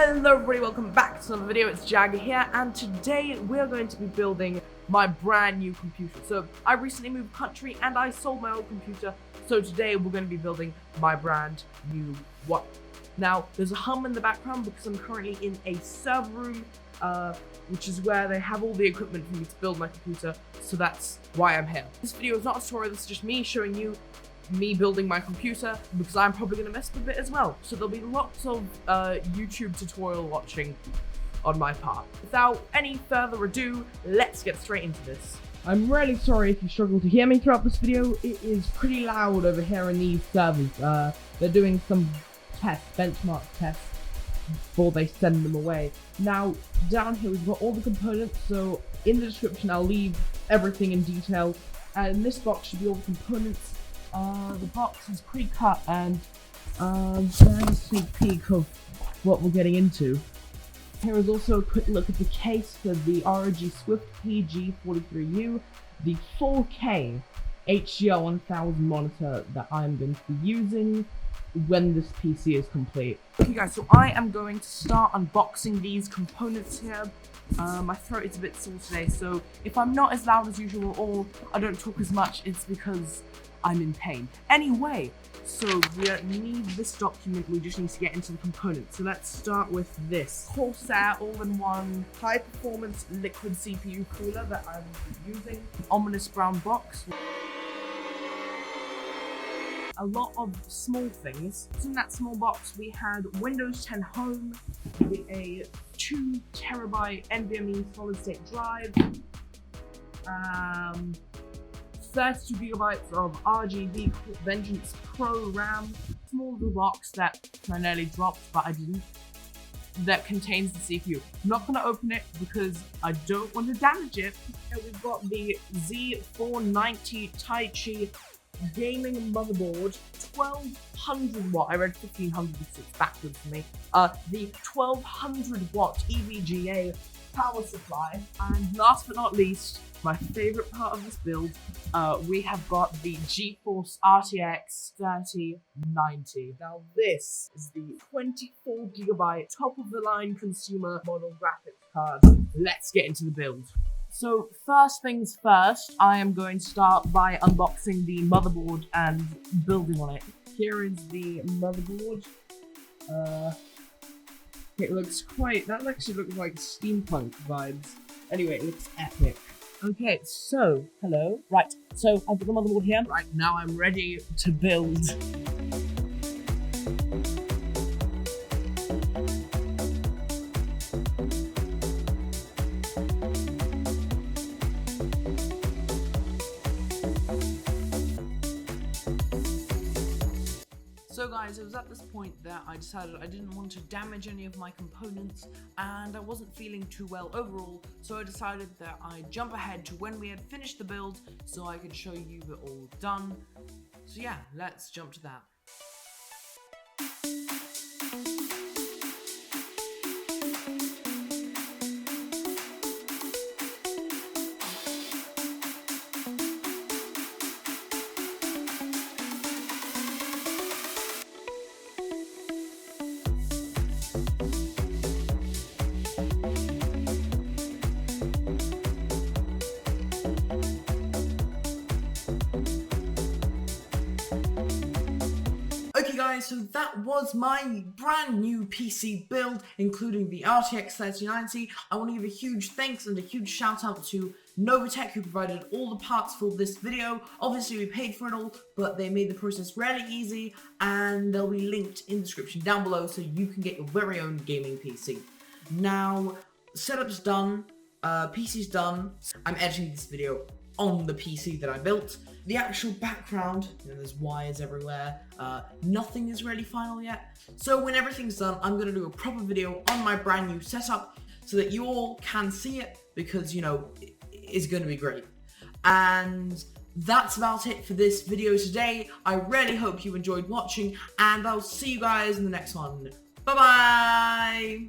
Hello everybody, welcome back to another video. It's Jagger here, and today we're going to be building my brand new computer. So I recently moved country and I sold my old computer, so today we're going to be building my brand new one. Now there's a hum in the background because I'm currently in a server room, which is where they have all the equipment for me to build my computer, so that's why I'm here. This video is not a tutorial, this is just me showing you me building my computer, because I'm probably going to mess with it as well. So there'll be lots of YouTube tutorial watching on my part. Without any further ado, let's get straight into this. I'm really sorry if you struggle to hear me throughout this video. It is pretty loud over here in these servers. They're doing some tests, benchmark tests, before they send them away. Now, down here we've got all the components, so in the description I'll leave everything in detail. And in this box should be all the components. The box is pre-cut, and there's a sneak peek of what we're getting into. Here is also a quick look at the case for the ROG Swift PG43U, the 4K HDR 1000 monitor that I'm going to be using when this PC is complete. Okay guys, so I am going to start unboxing these components here. My throat is a bit sore today, so if I'm not as loud as usual or I don't talk as much, it's because I'm in pain. Anyway, so we don't need this document, we just need to get into the components. So let's start with this Corsair all-in-one high-performance liquid CPU cooler that I'm using. Ominous brown box. A lot of small things. So in that small box we had Windows 10 Home, a 2 terabyte NVMe solid-state drive, 32 gigabytes of RGB Vengence Pro RAM, small little box that I nearly dropped, but I didn't, that contains the CPU. I'm not going to open it because I don't want to damage it. And we've got the Z490 Taichi gaming motherboard, 1200 watt, I read 1500 because it's backwards for me, the 1200 watt EVGA power supply, and last but not least, my favorite part of this build, we have got the GeForce RTX 3090. Now this is the 24 gigabyte top of the line consumer model graphics card. Let's get into the build. So first things first, I am going to start by unboxing the motherboard and building on it. Here is the motherboard. It looks quite, that actually looks like steampunk vibes. Anyway, it looks epic. Okay, so, hello. Right, so I've got the motherboard here. Right, now I'm ready to build. So guys, it was at this point that I decided I didn't want to damage any of my components and I wasn't feeling too well overall, so I decided that I'd jump ahead to when we had finished the build so I could show you it all done. So yeah, let's jump to that. Okay guys, so that was my brand new PC build, including the RTX 3090. I want to give a huge thanks and a huge shout out to Novatech, who provided all the parts for this video. Obviously we paid for it all, but they made the process really easy, and they'll be linked in the description down below so you can get your very own gaming PC. Now, setup's done, PC's done. I'm editing this video on the PC that I built. The actual background, you know, there's wires everywhere, nothing is really final yet. So when everything's done, I'm going to do a proper video on my brand new setup so that you all can see it, because, you know, it's going to be great. And that's about it for this video today. I really hope you enjoyed watching, and I'll see you guys in the next one. Bye-bye!